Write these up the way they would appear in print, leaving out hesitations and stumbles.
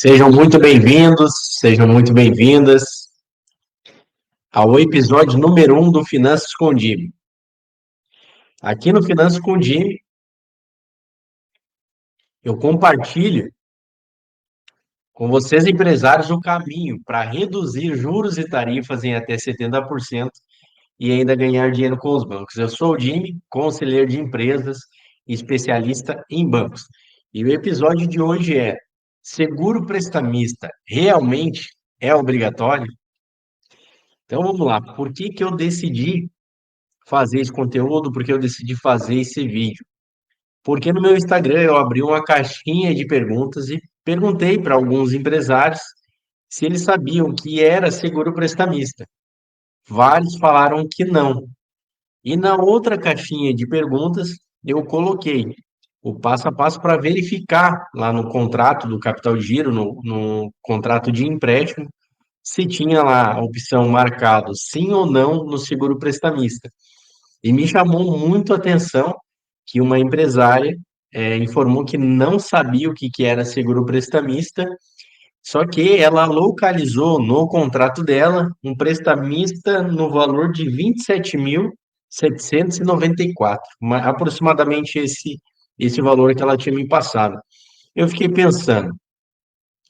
Sejam muito bem-vindos, sejam muito bem-vindas ao episódio número 1 do Finanças com Jimmy. Aqui no Finanças com Jimmy, eu compartilho com vocês, empresários, o caminho para reduzir juros e tarifas em até 70% e ainda ganhar dinheiro com os bancos. Eu sou o Jimmy, conselheiro de empresas e especialista em bancos. E o episódio de hoje é: seguro prestamista realmente é obrigatório? Então vamos lá, por que que eu decidi fazer esse conteúdo? Porque eu decidi fazer esse vídeo? Porque no meu Instagram eu abri uma caixinha de perguntas e perguntei para alguns empresários se eles sabiam que era seguro prestamista. Vários falaram que não. E na outra caixinha de perguntas eu coloquei o passo a passo para verificar lá no contrato do capital de giro, no contrato de empréstimo, se tinha lá a opção marcado sim ou não no seguro prestamista. E me chamou muito a atenção que uma empresária informou que não sabia o que que era seguro prestamista, só que ela localizou no contrato dela um prestamista no valor de 27.794, aproximadamente esse valor que ela tinha me passado. Eu fiquei pensando,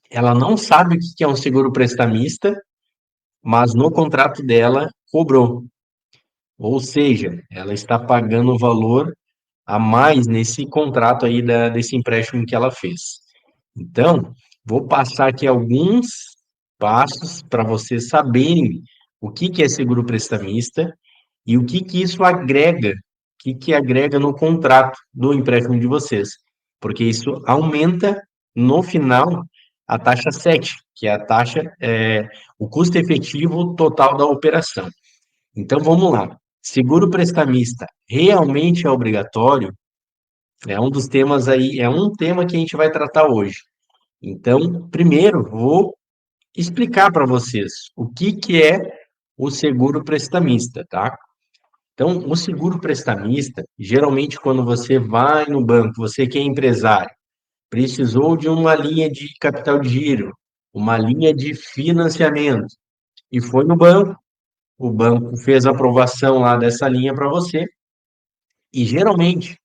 ela não sabe o que que é um seguro prestamista, mas no contrato dela cobrou. Ou seja, ela está pagando o valor a mais nesse contrato aí desse empréstimo que ela fez. Então, vou passar aqui alguns passos para vocês saberem o que que é seguro prestamista e o que que isso agrega, o que que agrega no contrato do empréstimo de vocês, porque isso aumenta no final a taxa 7, que é a taxa, o custo efetivo total da operação. Então vamos lá. Seguro prestamista realmente é obrigatório? É um dos temas aí, é um tema que a gente vai tratar hoje. Então, primeiro, vou explicar para vocês o que que é o seguro prestamista, tá? Então, o seguro prestamista, geralmente quando você vai no banco, você que é empresário, precisou de uma linha de capital de giro, uma linha de financiamento, e foi no banco, o banco fez a aprovação lá dessa linha para você, e geralmente,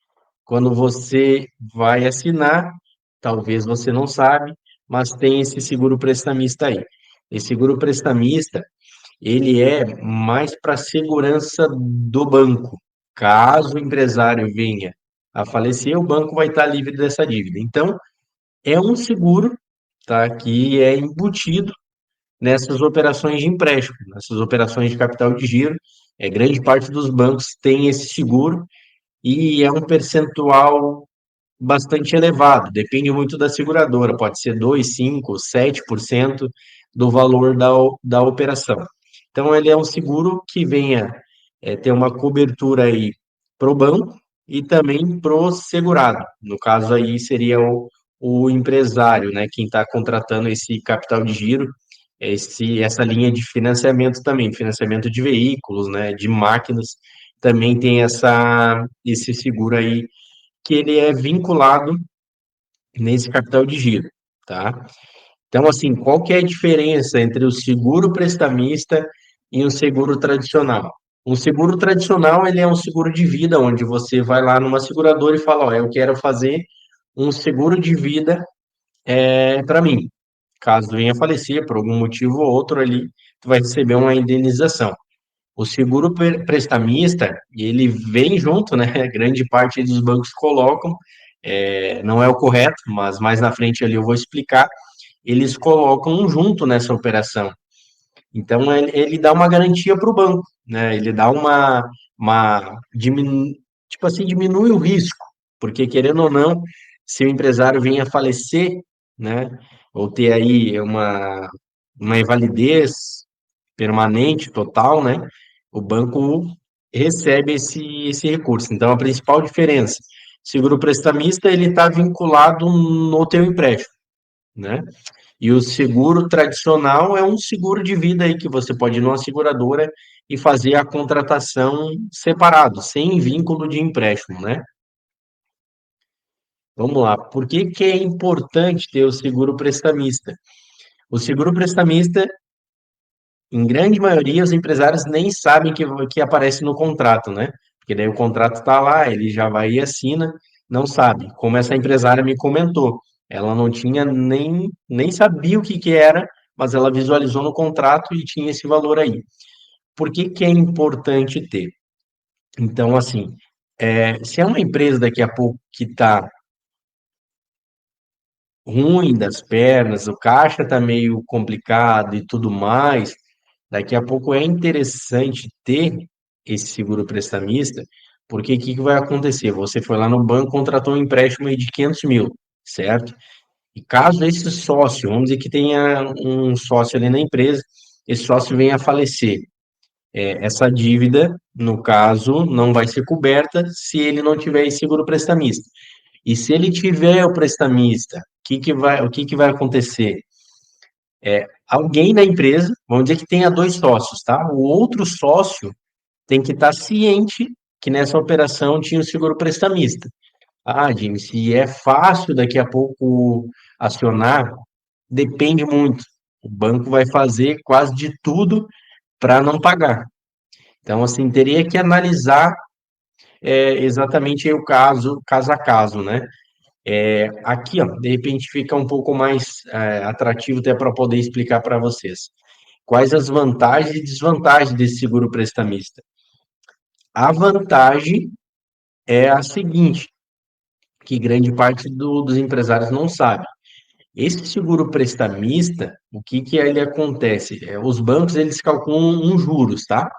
quando você vai assinar, talvez você não sabe, mas tem esse seguro prestamista aí. Esse seguro prestamista, ele é mais para segurança do banco. Caso o empresário venha a falecer, o banco vai estar livre dessa dívida. Então, é um seguro, tá, que é embutido nessas operações de empréstimo, nessas operações de capital de giro. Grande parte dos bancos tem esse seguro e é um percentual bastante elevado, depende muito da seguradora, pode ser 2, 5, 7% do valor da operação. Então, ele é um seguro que venha ter uma cobertura aí para o banco e também para o segurado. No caso aí seria o empresário, né, quem está contratando esse capital de giro, essa linha de financiamento também, financiamento de veículos, né, de máquinas, também tem esse seguro aí que ele é vinculado nesse capital de giro, tá? Então, assim, qual que é a diferença entre o seguro prestamista e o seguro tradicional? Um seguro tradicional, ele é um seguro de vida, onde você vai lá numa seguradora e fala, ó, eu quero fazer um seguro de vida para mim. Caso venha a falecer por algum motivo ou outro ali, tu vai receber uma indenização. O seguro prestamista, ele vem junto, né? Grande parte dos bancos colocam, não é o correto, mas mais na frente ali eu vou explicar. Eles colocam junto nessa operação. Então, ele dá uma garantia para o banco, né? Ele dá tipo assim, diminui o risco, porque querendo ou não, se o empresário venha a falecer, né? Ou ter aí uma invalidez permanente, total, né? O banco recebe esse recurso. Então, a principal diferença, seguro prestamista, ele está vinculado no teu empréstimo, né? E o seguro tradicional é um seguro de vida aí que você pode ir numa seguradora e fazer a contratação separado, sem vínculo de empréstimo, né? Vamos lá. Por que que é importante ter o seguro prestamista? O seguro prestamista, em grande maioria, os empresários nem sabem que aparece no contrato, né? Porque daí o contrato está lá, ele já vai e assina, não sabe. Como essa empresária me comentou, ela não tinha nem sabia o que que era, mas ela visualizou no contrato e tinha esse valor aí. Por que que é importante ter? Então, assim, se é uma empresa daqui a pouco que está ruim das pernas, o caixa está meio complicado e tudo mais, daqui a pouco é interessante ter esse seguro prestamista, porque o que que vai acontecer? Você foi lá no banco, contratou um empréstimo aí de 500 mil, certo? E caso esse sócio, vamos dizer que tenha um sócio ali na empresa, esse sócio venha a falecer, essa dívida, no caso, não vai ser coberta se ele não tiver esse seguro prestamista. E se ele tiver o prestamista, o que que vai acontecer? Alguém na empresa, vamos dizer que tenha dois sócios, tá? O outro sócio tem que estar ciente que nessa operação tinha o seguro prestamista. Ah, Jimmy, se é fácil daqui a pouco acionar, depende muito. O banco vai fazer quase de tudo para não pagar. Então, assim, teria que analisar exatamente aí o caso a caso, né? Aqui, ó, de repente fica um pouco mais atrativo até para poder explicar para vocês. Quais as vantagens e desvantagens desse seguro prestamista? A vantagem é a seguinte, que grande parte dos empresários não sabe. Esse seguro prestamista, o que que ele acontece? Os bancos, eles calculam um juros, tá?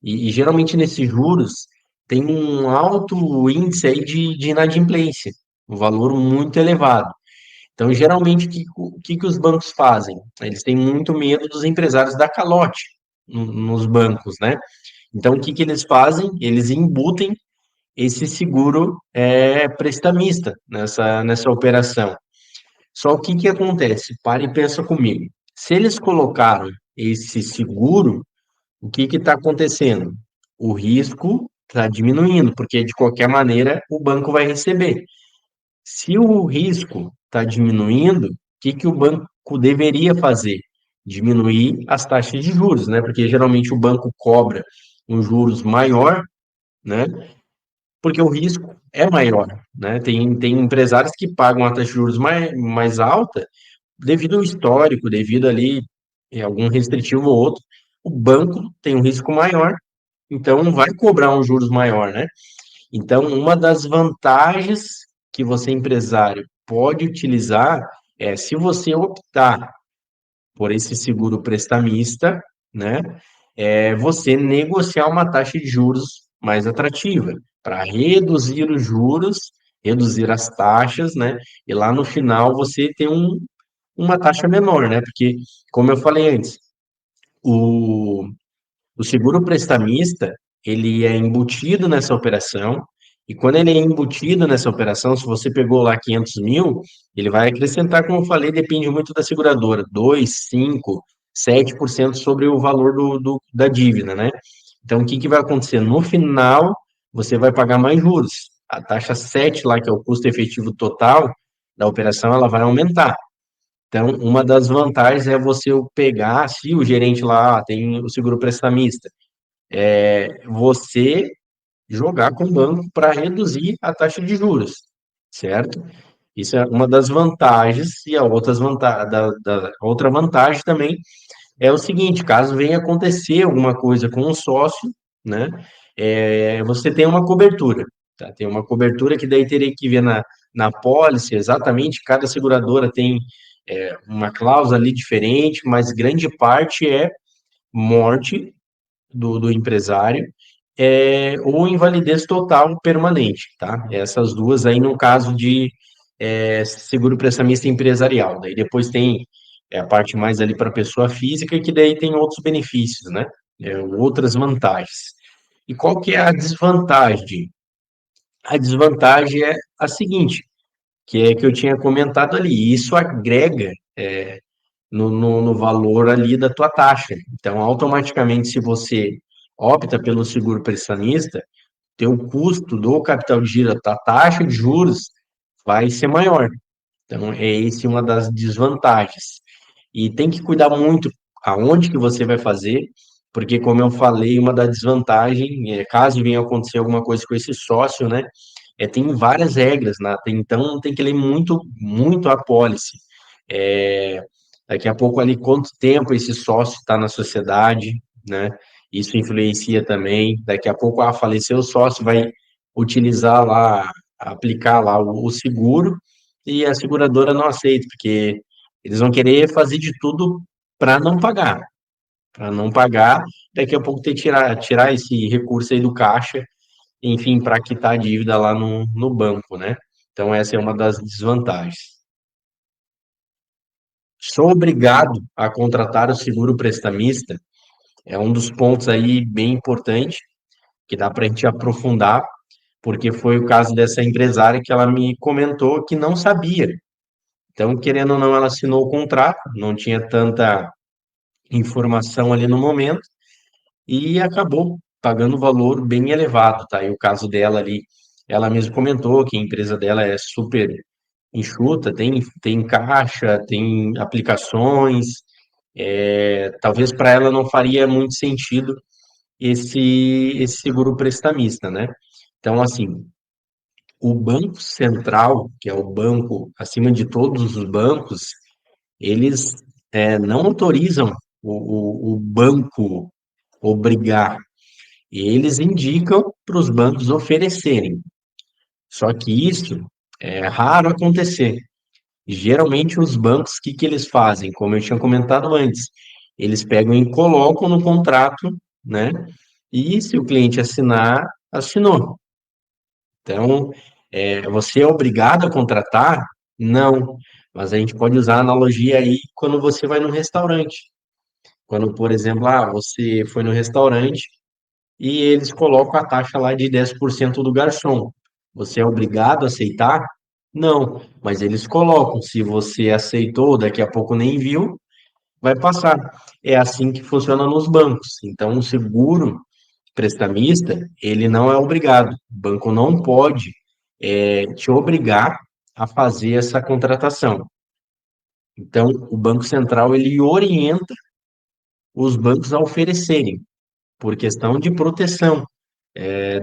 E geralmente nesses juros tem um alto índice aí de inadimplência, um valor muito elevado. Então, geralmente, o que que os bancos fazem? Eles têm muito medo dos empresários dar calote nos bancos, né? Então, o que que eles fazem? Eles embutem esse seguro prestamista nessa operação. Só o que que acontece? Para e pensa comigo. Se eles colocaram esse seguro, o que que está acontecendo? O risco está diminuindo, porque de qualquer maneira o banco vai receber. Se o risco está diminuindo, o que que o banco deveria fazer? Diminuir as taxas de juros, né? Porque geralmente o banco cobra um juros maior, né? Porque o risco é maior, né? Tem empresários que pagam a taxa de juros mais alta devido ao histórico, devido ali algum restritivo ou outro. O banco tem um risco maior, então vai cobrar um juros maior, né? Então, uma das vantagens que você, empresário, pode utilizar é se você optar por esse seguro prestamista, né? Você negociar uma taxa de juros mais atrativa, para reduzir os juros, reduzir as taxas, né? E lá no final você ter uma taxa menor, né? Porque, como eu falei antes, o, o seguro prestamista, ele é embutido nessa operação, e quando ele é embutido nessa operação, se você pegou lá 500 mil, ele vai acrescentar, como eu falei, depende muito da seguradora, 2, 5, 7% sobre o valor da dívida, né? Então, o que que vai acontecer? No final, você vai pagar mais juros. A taxa 7 lá, que é o custo efetivo total da operação, ela vai aumentar. Então, uma das vantagens é você pegar, se o gerente lá tem o seguro prestamista, você jogar com o banco para reduzir a taxa de juros, certo? Isso é uma das vantagens, e a outra vantagem também é o seguinte, caso venha acontecer alguma coisa com o sócio, né, você tem uma cobertura, tá? Tem uma cobertura que daí teria que ver na pólice, exatamente, cada seguradora tem uma cláusula ali diferente, mas grande parte é morte do empresário, ou invalidez total permanente, tá? Essas duas aí no caso de seguro prestamista empresarial. Daí depois tem a parte mais ali para pessoa física, que daí tem outros benefícios, né? Outras vantagens. E qual que é a desvantagem? A desvantagem é a seguinte, que é que eu tinha comentado ali, isso agrega no valor ali da tua taxa. Então, automaticamente, se você opta pelo seguro prestamista, teu custo do capital de giro, a taxa de juros vai ser maior. Então, é esse uma das desvantagens. E tem que cuidar muito aonde que você vai fazer, porque, como eu falei, uma das desvantagens, caso venha acontecer alguma coisa com esse sócio, né, tem várias regras, né? Então tem que ler muito, muito a pólice. É, daqui a pouco ali, quanto tempo esse sócio está na sociedade, né? Isso influencia também. Daqui a pouco, faleceu o sócio, vai utilizar lá, aplicar lá o seguro, e a seguradora não aceita, porque eles vão querer fazer de tudo para não pagar. Para não pagar, daqui a pouco tirar esse recurso aí do caixa, enfim, para quitar a dívida lá no banco, né? Então, essa é uma das desvantagens. Sou obrigado a contratar o seguro prestamista, é um dos pontos aí bem importante, que dá para a gente aprofundar, porque foi o caso dessa empresária que ela me comentou que não sabia. Então, querendo ou não, ela assinou o contrato, não tinha tanta informação ali no momento, e acabou pagando um valor bem elevado, tá? E o caso dela ali, ela mesma comentou que a empresa dela é super enxuta, tem caixa, tem aplicações, talvez para ela não faria muito sentido esse seguro prestamista, né? Então, assim, o Banco Central, que é o banco acima de todos os bancos, eles não autorizam o banco obrigar, eles indicam para os bancos oferecerem. Só que isso é raro acontecer. Geralmente os bancos, o que que eles fazem? Como eu tinha comentado antes, eles pegam e colocam no contrato, né? E se o cliente assinar, assinou. Então, você é obrigado a contratar? Não. Mas a gente pode usar a analogia aí quando você vai no restaurante. Quando, por exemplo, você foi no restaurante e eles colocam a taxa lá de 10% do garçom. Você é obrigado a aceitar? Não, mas eles colocam. Se você aceitou, daqui a pouco nem viu, vai passar. É assim que funciona nos bancos. Então, o seguro prestamista, ele não é obrigado. O banco não pode te obrigar a fazer essa contratação. Então, o Banco Central, ele orienta os bancos a oferecerem, por questão de proteção.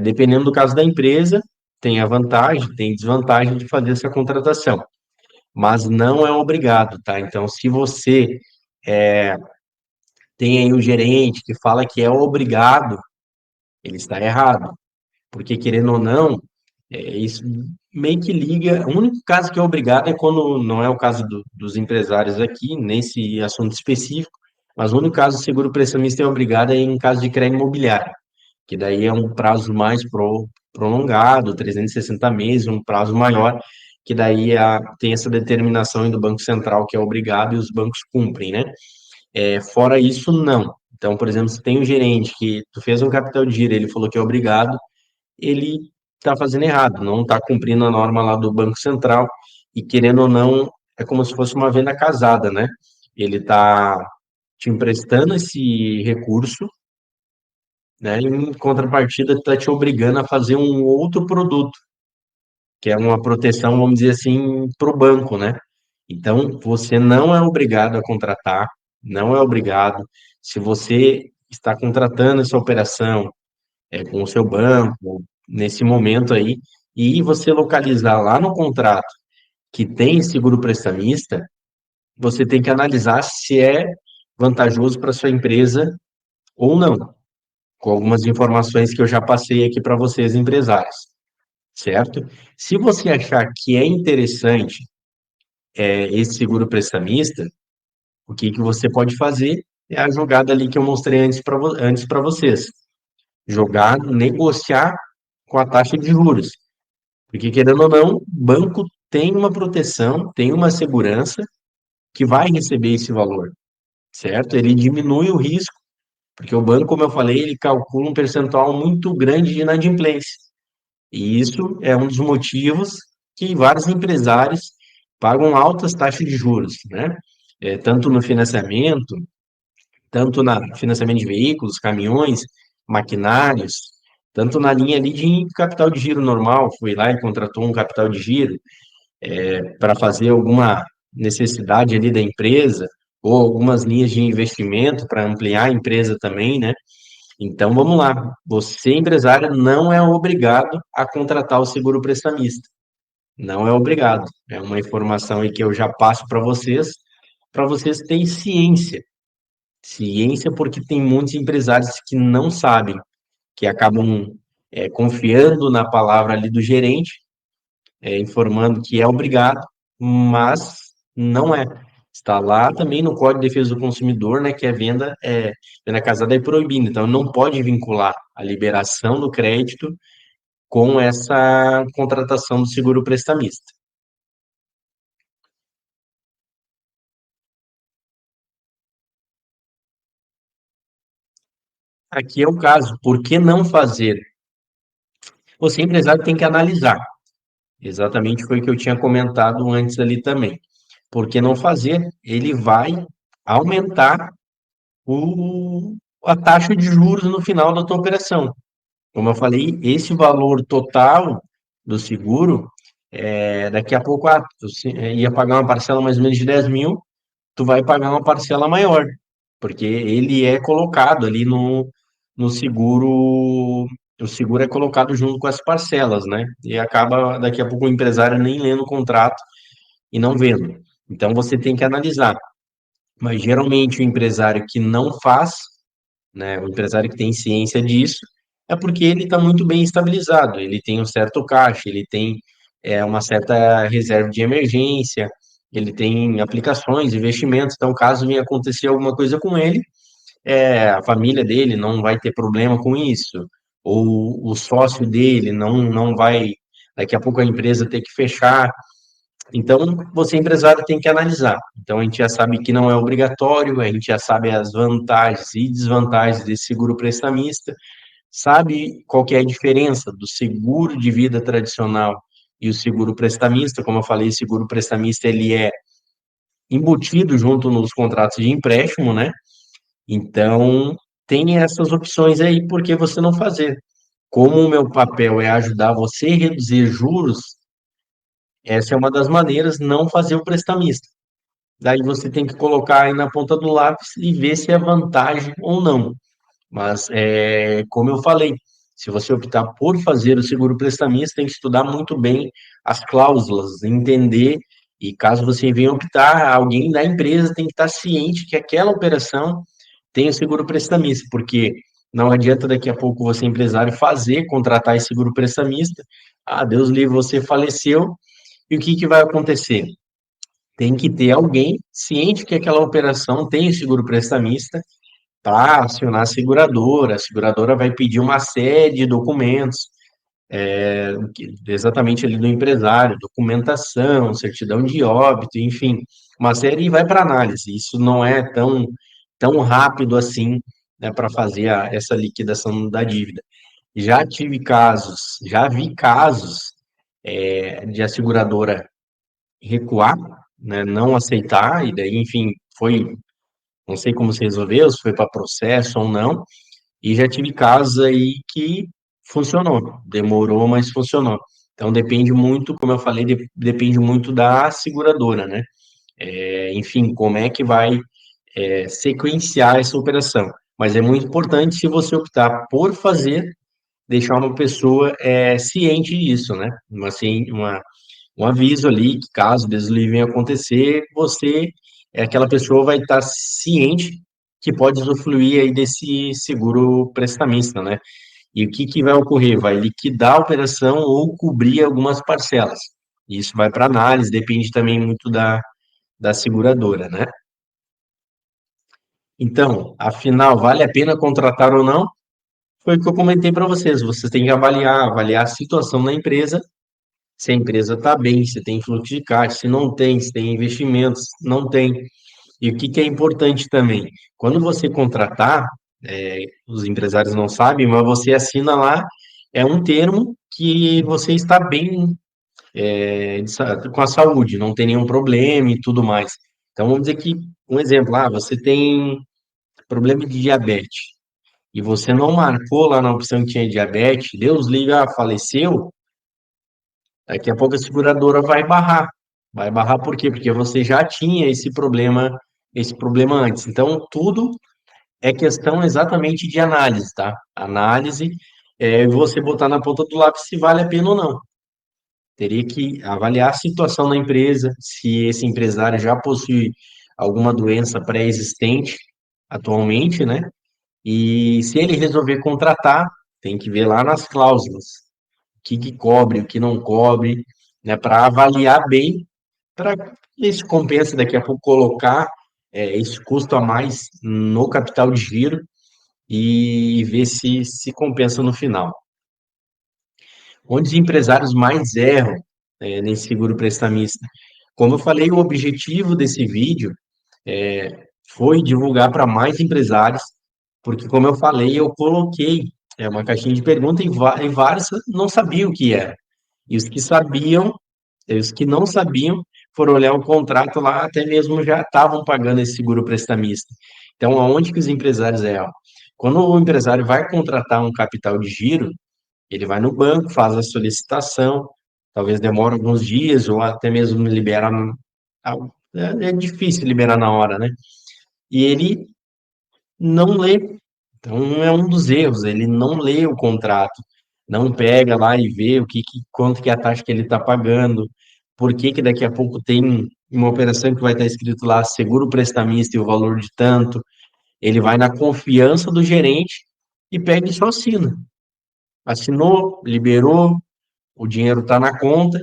Dependendo do caso da empresa, tem a vantagem, tem desvantagem de fazer essa contratação, mas não é obrigado, tá? Então, se você tem aí um gerente que fala que é obrigado, ele está errado, porque querendo ou não, isso meio que liga. O único caso que é obrigado é quando não é o caso dos empresários aqui, nesse assunto específico, mas o único caso do seguro prestamista é obrigado é em caso de crédito imobiliário, que daí é um prazo mais prolongado, 360 meses, um prazo maior, que daí tem essa determinação aí do Banco Central que é obrigado e os bancos cumprem, né? Fora isso, não. Então, por exemplo, se tem um gerente que tu fez um capital de giro, ele falou que é obrigado, ele está fazendo errado, não está cumprindo a norma lá do Banco Central, e querendo ou não, é como se fosse uma venda casada, né? Ele está te emprestando esse recurso, né? E em contrapartida, está te obrigando a fazer um outro produto, que é uma proteção, vamos dizer assim, para o banco, né? Então, você não é obrigado a contratar, não é obrigado. Se você está contratando essa operação com o seu banco, nesse momento aí, e você localizar lá no contrato que tem seguro prestamista, você tem que analisar se é vantajoso para sua empresa ou não, com algumas informações que eu já passei aqui para vocês, empresários, certo? Se você achar que é interessante esse seguro prestamista, o que que você pode fazer é a jogada ali que eu mostrei antes para vocês. Jogar, negociar com a taxa de juros. Porque, querendo ou não, o banco tem uma proteção, tem uma segurança que vai receber esse valor, certo? Ele diminui o risco, porque o banco, como eu falei, ele calcula um percentual muito grande de inadimplência. E isso é um dos motivos que vários empresários pagam altas taxas de juros, né? Tanto no financiamento, tanto na financiamento de veículos, caminhões, maquinários, tanto na linha ali de capital de giro normal, foi lá e contratou um capital de giro. para fazer alguma necessidade ali da empresa, ou algumas linhas de investimento para ampliar a empresa também, né? Então vamos lá, você empresário não é obrigado a contratar o seguro prestamista, não é obrigado. É uma informação aí que eu já passo para vocês terem ciência. Ciência porque tem muitos empresários que não sabem, que acabam confiando na palavra ali do gerente, informando que é obrigado, mas não é. Está lá também no Código de Defesa do Consumidor, né, que venda casada é proibida. Então, não pode vincular a liberação do crédito com essa contratação do seguro prestamista. Aqui é o caso, por que não fazer? Você, empresário, tem que analisar. Exatamente foi o que eu tinha comentado antes ali também. Por que não fazer? Ele vai aumentar a taxa de juros no final da tua operação. Como eu falei, esse valor total do seguro, daqui a pouco, você ia pagar uma parcela mais ou menos de 10.000, tu vai pagar uma parcela maior, porque ele é colocado ali no seguro, o seguro é colocado junto com as parcelas, né? E acaba, daqui a pouco, o empresário nem lendo o contrato e não vendo. Então, você tem que analisar. Mas, geralmente, o empresário que não faz, né, o empresário que tem ciência disso, é porque ele está muito bem estabilizado, ele tem um certo caixa, ele tem uma certa reserva de emergência, ele tem aplicações, investimentos, então caso venha acontecer alguma coisa com ele, a família dele não vai ter problema com isso, ou o sócio dele não vai, daqui a pouco a empresa ter que fechar, então, você, empresário, tem que analisar. Então, a gente já sabe que não é obrigatório, a gente já sabe as vantagens e desvantagens desse seguro prestamista, sabe qual que é a diferença do seguro de vida tradicional e o seguro prestamista. Como eu falei, o seguro prestamista ele é embutido junto nos contratos de empréstimo, né? Então, tem essas opções aí, por que você não fazer? Como o meu papel é ajudar você a reduzir juros, essa é uma das maneiras, não fazer o prestamista. Daí você tem que colocar aí na ponta do lápis e ver se é vantagem ou não. Mas, como eu falei, se você optar por fazer o seguro prestamista, tem que estudar muito bem as cláusulas, entender, e caso você venha optar, alguém da empresa tem que estar ciente que aquela operação tem o seguro prestamista, porque não adianta daqui a pouco você, empresário, contratar esse seguro prestamista, Deus livre, você faleceu, e o que que vai acontecer? Tem que ter alguém ciente que aquela operação tem o seguro prestamista para acionar a seguradora vai pedir uma série de documentos, exatamente ali do empresário, documentação, certidão de óbito, enfim, uma série e vai para análise. Isso não é tão rápido assim, né, para fazer essa liquidação da dívida. Já vi casos de a seguradora recuar, né, não aceitar, e daí, enfim, não sei como se resolveu, se foi para processo ou não, e já tive casos aí que funcionou, demorou, mas funcionou. Então depende muito, como eu falei, depende muito da seguradora, né? Enfim, como é que vai sequenciar essa operação. Mas é muito importante, se você optar por fazer, deixar uma pessoa ciente disso, né? Um aviso ali que caso deslize venha acontecer, aquela pessoa vai estar ciente que pode usufruir aí desse seguro prestamista, né? E o que que vai ocorrer? Vai liquidar a operação ou cobrir algumas parcelas. Isso vai para análise, depende também muito da seguradora, né? Então, afinal, vale a pena contratar ou não? Foi o que eu comentei para vocês. Vocês têm que avaliar a situação da empresa, se a empresa está bem, se tem fluxo de caixa, se não tem, se tem investimentos, não tem. E o que que é importante também? Quando você contratar, os empresários não sabem, mas você assina lá, é um termo que você está bem, com a saúde, não tem nenhum problema e tudo mais. Então, vamos dizer que, um exemplo, você tem problema de diabetes, e você não marcou lá na opção que tinha diabetes, Deus liga, faleceu, daqui a pouco a seguradora vai barrar. Vai barrar por quê? Porque você já tinha esse problema antes. Então, tudo é questão exatamente de análise, tá? Análise é você botar na ponta do lápis se vale a pena ou não. Teria que avaliar a situação da empresa, se esse empresário já possui alguma doença pré-existente atualmente, né? E se ele resolver contratar, tem que ver lá nas cláusulas, o que que cobre, o que não cobre, né? Para avaliar bem, para ver se compensa daqui a pouco colocar esse custo a mais no capital de giro e ver se compensa no final. Onde os empresários mais erram nesse seguro prestamista? Como eu falei, o objetivo desse vídeo foi divulgar para mais empresários, porque, como eu falei, eu coloquei uma caixinha de pergunta e vários não sabiam o que era. E os que sabiam, e os que não sabiam, foram olhar o contrato lá, até mesmo já estavam pagando esse seguro prestamista. Então, aonde que os empresários erram? Quando o empresário vai contratar um capital de giro, ele vai no banco, faz a solicitação, talvez demore alguns dias, ou até mesmo libera. É difícil liberar na hora, né? E ele não lê. Então, é um dos erros, ele não lê o contrato, não pega lá e vê quanto que é a taxa que ele está pagando, por que que daqui a pouco tem uma operação que vai estar escrito lá seguro prestamista e o valor de tanto. Ele vai na confiança do gerente e pega e só assina. Assinou, liberou, o dinheiro está na conta,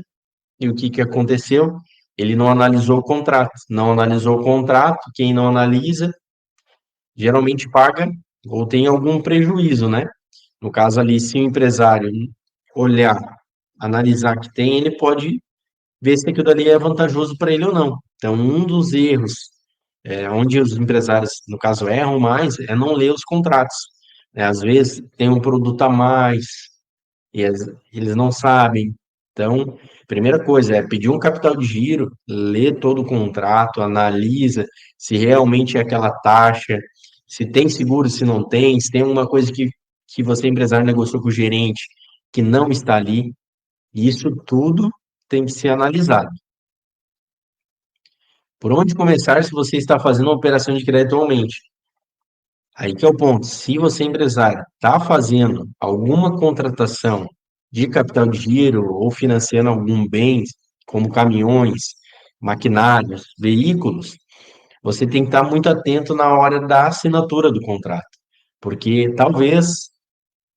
e o que que aconteceu? Ele não analisou o contrato. Não analisou o contrato, quem não analisa geralmente paga ou tem algum prejuízo, né? No caso ali, se o empresário olhar, analisar que tem, ele pode ver se aquilo ali é vantajoso para ele ou não. Então, um dos erros, onde os empresários, no caso, erram mais, é não ler os contratos. Né? Às vezes tem um produto a mais, e eles não sabem. Então, primeira coisa é pedir um capital de giro, ler todo o contrato, analisa se realmente é aquela taxa, se tem seguro, se não tem, se tem alguma coisa que você, empresário, negociou com o gerente que não está ali. Isso tudo tem que ser analisado. Por onde começar se você está fazendo uma operação de crédito atualmente? Aí que é o ponto. Se você, empresário, está fazendo alguma contratação de capital de giro ou financiando algum bem, como caminhões, maquinários, veículos, você tem que estar muito atento na hora da assinatura do contrato, porque talvez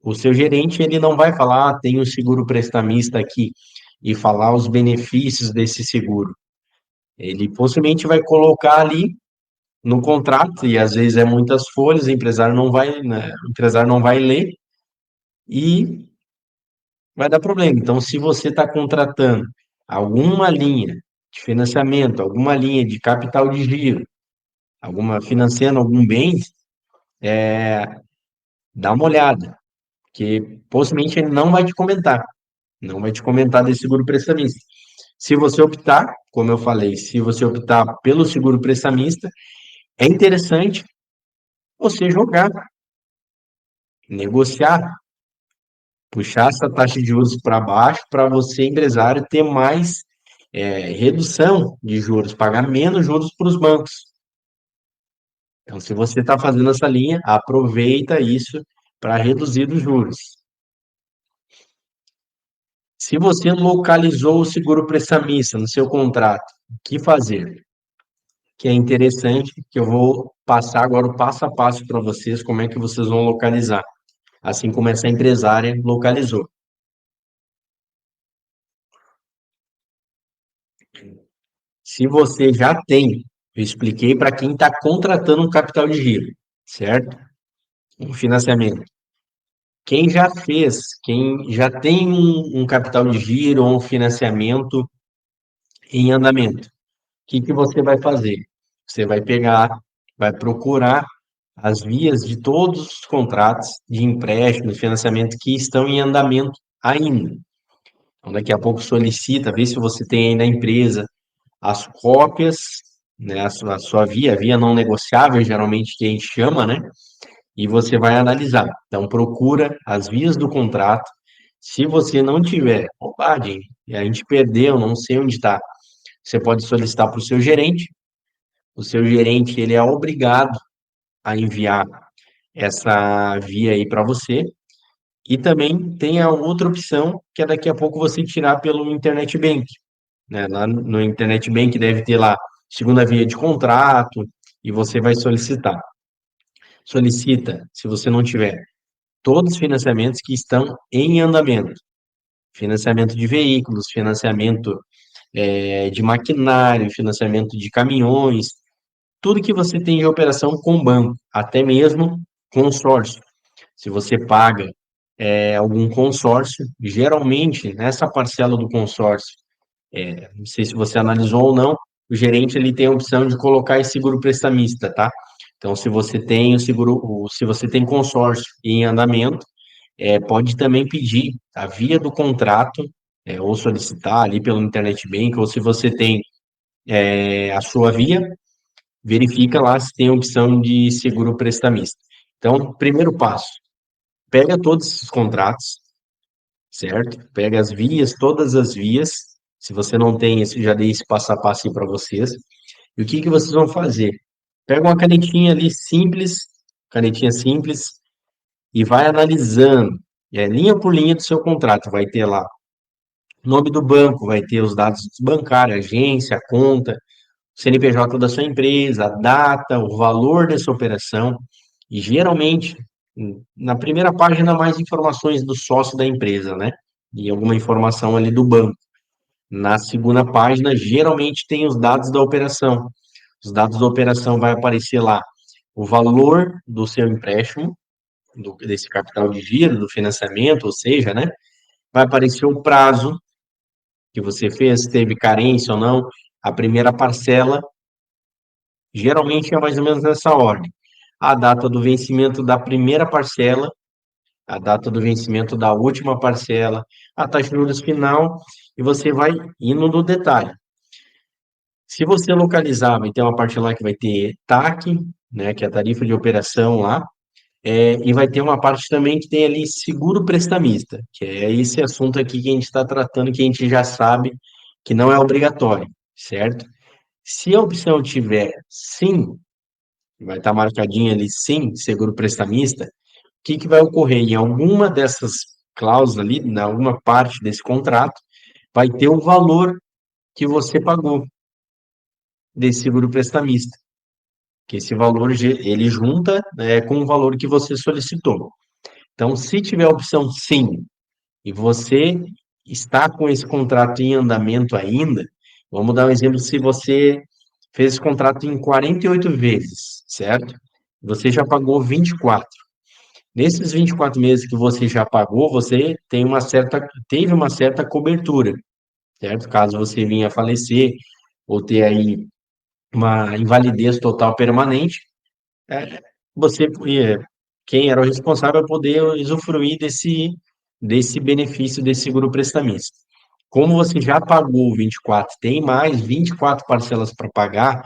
o seu gerente ele não vai falar, tem um seguro prestamista aqui e falar os benefícios desse seguro. Ele possivelmente vai colocar ali no contrato, e às vezes é muitas folhas, o empresário não vai, né, o empresário não vai ler e vai dar problema. Então, se você está contratando alguma linha de financiamento, alguma linha de capital de giro, alguma financiando algum bem, dá uma olhada, porque possivelmente ele não vai te comentar, não vai te comentar desse seguro prestamista. Se você optar, como eu falei, se você optar pelo seguro prestamista, é interessante você jogar, negociar, puxar essa taxa de juros para baixo para você, empresário, ter mais redução de juros, pagar menos juros para os bancos. Então, se você está fazendo essa linha, aproveita isso para reduzir os juros. Se você localizou o seguro prestamista no seu contrato, o que fazer? Que é interessante, que eu vou passar agora o passo a passo para vocês, como é que vocês vão localizar, assim como essa empresária localizou. Se você já tem, eu expliquei para quem está contratando um capital de giro, certo? Um financiamento. Quem já fez, quem já tem um capital de giro ou um financiamento em andamento, o que que você vai fazer? Você vai pegar, vai procurar as vias de todos os contratos de empréstimo, de financiamento que estão em andamento ainda. Então, daqui a pouco solicita, vê se você tem aí na empresa as cópias, né, a sua via, via não negociável, geralmente que a gente chama, né? E você vai analisar. Então, procura as vias do contrato. Se você não tiver, opa, gente, a gente perdeu, não sei onde está. Você pode solicitar para o seu gerente ele é obrigado a enviar essa via aí para você, e também tem a outra opção, que é daqui a pouco você tirar pelo Internet Bank, né? Lá no Internet Bank deve ter lá segunda via de contrato, e você vai solicitar. Solicita, se você não tiver, todos os financiamentos que estão em andamento. Financiamento de veículos, financiamento de maquinário, financiamento de caminhões, tudo que você tem de operação com banco, até mesmo consórcio. Se você paga algum consórcio, geralmente nessa parcela do consórcio, não sei se você analisou ou não, o gerente ele tem a opção de colocar esse seguro prestamista, tá? Então, se você tem o seguro, se você tem consórcio em andamento, pode também pedir a via do contrato, ou solicitar ali pelo Internet Bank, ou se você tem a sua via, verifica lá se tem a opção de seguro prestamista. Então, primeiro passo, pega todos esses contratos, certo? Pega as vias, todas as vias. Se você não tem esse, já dei esse passo a passo aí para vocês. E o que que vocês vão fazer? Pega uma canetinha ali simples, canetinha simples, e vai analisando, linha por linha do seu contrato. Vai ter lá o nome do banco, vai ter os dados bancários, agência, conta, CNPJ da sua empresa, a data, o valor dessa operação. E geralmente, na primeira página, mais informações do sócio da empresa, né? E alguma informação ali do banco. Na segunda página, geralmente tem os dados da operação. Os dados da operação vai aparecer lá o valor do seu empréstimo, desse capital de giro, do financiamento, ou seja, né? Vai aparecer o prazo que você fez, teve carência ou não, a primeira parcela, geralmente é mais ou menos nessa ordem. A data do vencimento da primeira parcela, a data do vencimento da última parcela, a taxa de juros final, e você vai indo no detalhe. Se você localizar, vai ter uma parte lá que vai ter TAC, né, que é a tarifa de operação lá, e vai ter uma parte também que tem ali seguro prestamista, que é esse assunto aqui que a gente está tratando, que a gente já sabe que não é obrigatório, certo? Se a opção tiver sim, vai estar marcadinho ali sim, seguro prestamista, o que que vai ocorrer? Em alguma dessas cláusulas ali, em alguma parte desse contrato, vai ter o valor que você pagou desse seguro prestamista, que esse valor ele junta, com o valor que você solicitou. Então, se tiver a opção sim, e você está com esse contrato em andamento ainda, vamos dar um exemplo, se você fez esse contrato em 48 vezes, certo? Você já pagou 24. Nesses 24 meses que você já pagou, você tem teve uma certa cobertura, certo? Caso você venha a falecer ou ter aí uma invalidez total permanente, é, você, quem era o responsável, vai poder usufruir desse benefício desse seguro prestamista. Como você já pagou 24, tem mais 24 parcelas para pagar,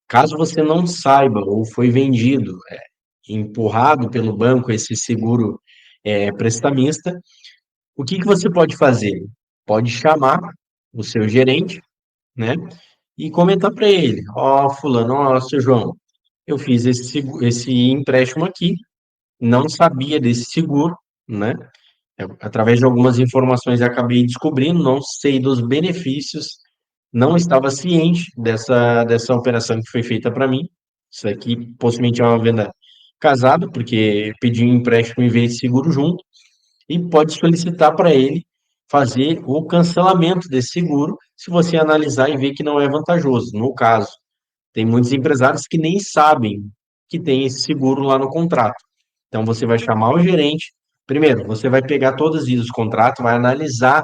caso você não saiba ou foi vendido, empurrado pelo banco esse seguro prestamista, o que que você pode fazer? Pode chamar o seu gerente, né? E comentar para ele, ó, fulano, ó, seu João, eu fiz esse empréstimo aqui, não sabia desse seguro, né? Através de algumas informações eu acabei descobrindo, não sei dos benefícios, não estava ciente dessa operação que foi feita para mim. Isso aqui possivelmente é uma venda casada, porque pedi um empréstimo e veio seguro junto, e pode solicitar para ele fazer o cancelamento desse seguro, se você analisar e ver que não é vantajoso. No caso, tem muitos empresários que nem sabem que tem esse seguro lá no contrato. Então, você vai chamar o gerente. Primeiro, você vai pegar todos os contratos, vai analisar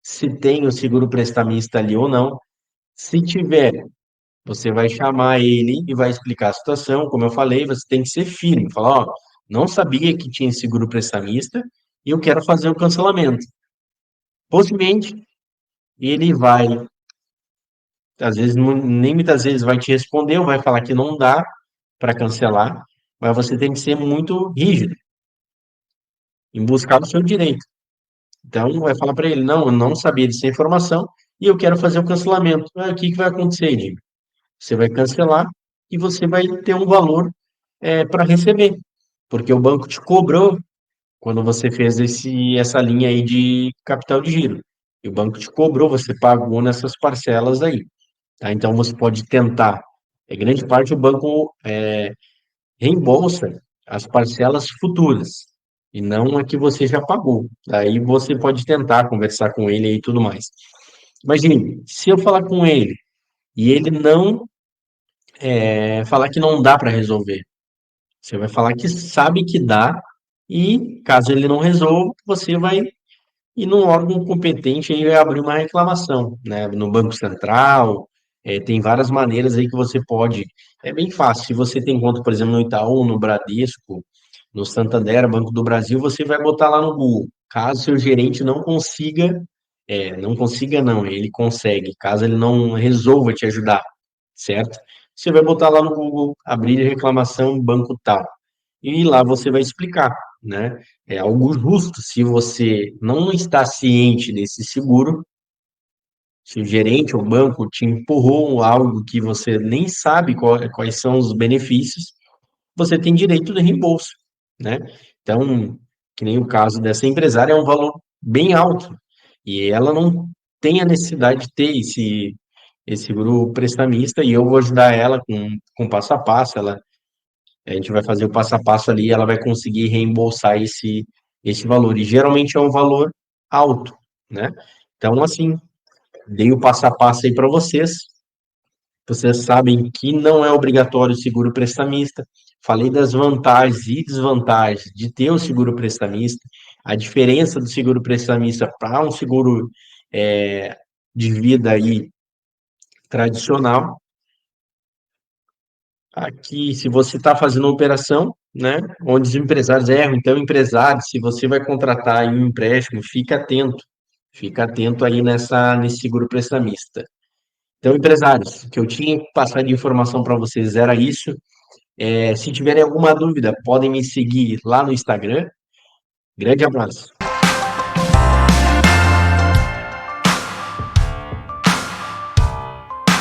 se tem o seguro prestamista ali ou não. Se tiver, você vai chamar ele e vai explicar a situação. Como eu falei, você tem que ser firme. Falar, ó, não sabia que tinha seguro prestamista e eu quero fazer o cancelamento. Possivelmente, ele vai, às vezes, nem muitas vezes vai te responder ou vai falar que não dá para cancelar, mas você tem que ser muito rígido em buscar o seu direito. Então, vai falar para ele, não, eu não sabia dessa informação, e eu quero fazer o cancelamento. Ah, o que que vai acontecer, Edinho? Você vai cancelar e você vai ter um valor para receber, porque o banco te cobrou quando você fez essa linha aí de capital de giro. E o banco te cobrou, você pagou nessas parcelas aí, tá? Então você pode tentar. Grande parte o banco reembolsa as parcelas futuras e não a que você já pagou. Daí você pode tentar conversar com ele e tudo mais. Imagine, se eu falar com ele e ele não falar que não dá para resolver, você vai falar que sabe que dá e caso ele não resolva, você vai ir num órgão competente e vai abrir uma reclamação, né? No Banco Central, tem várias maneiras aí que você pode. É bem fácil. Se você tem conta, por exemplo, no Itaú, no Bradesco, no Santander, Banco do Brasil, você vai botar lá no Google. Caso seu gerente não consiga, não consiga não, ele consegue. Caso ele não resolva te ajudar, certo? Você vai botar lá no Google, abrir reclamação, banco tal. E lá você vai explicar, né? É algo justo se você não está ciente desse seguro, se o gerente ou o banco te empurrou algo que você nem sabe quais são os benefícios, você tem direito de reembolso, né? Então, que nem o caso dessa empresária, é um valor bem alto e ela não tem a necessidade de ter esse seguro prestamista e eu vou ajudar ela com passo a passo. A gente vai fazer o passo a passo ali e ela vai conseguir reembolsar esse valor. E geralmente é um valor alto, né? Então, assim, dei o passo a passo aí para vocês. Vocês sabem que não é obrigatório o seguro prestamista. Falei das vantagens e desvantagens de ter o seguro prestamista, a diferença do seguro prestamista para um seguro é, de vida aí tradicional. Aqui, se você está fazendo uma operação, né, onde os empresários erram, então, empresário, se você vai contratar aí um empréstimo, fica atento aí nesse seguro prestamista. Então, empresários, o que eu tinha que passar de informação para vocês era isso. Se tiverem alguma dúvida, podem me seguir lá no Instagram. Grande abraço.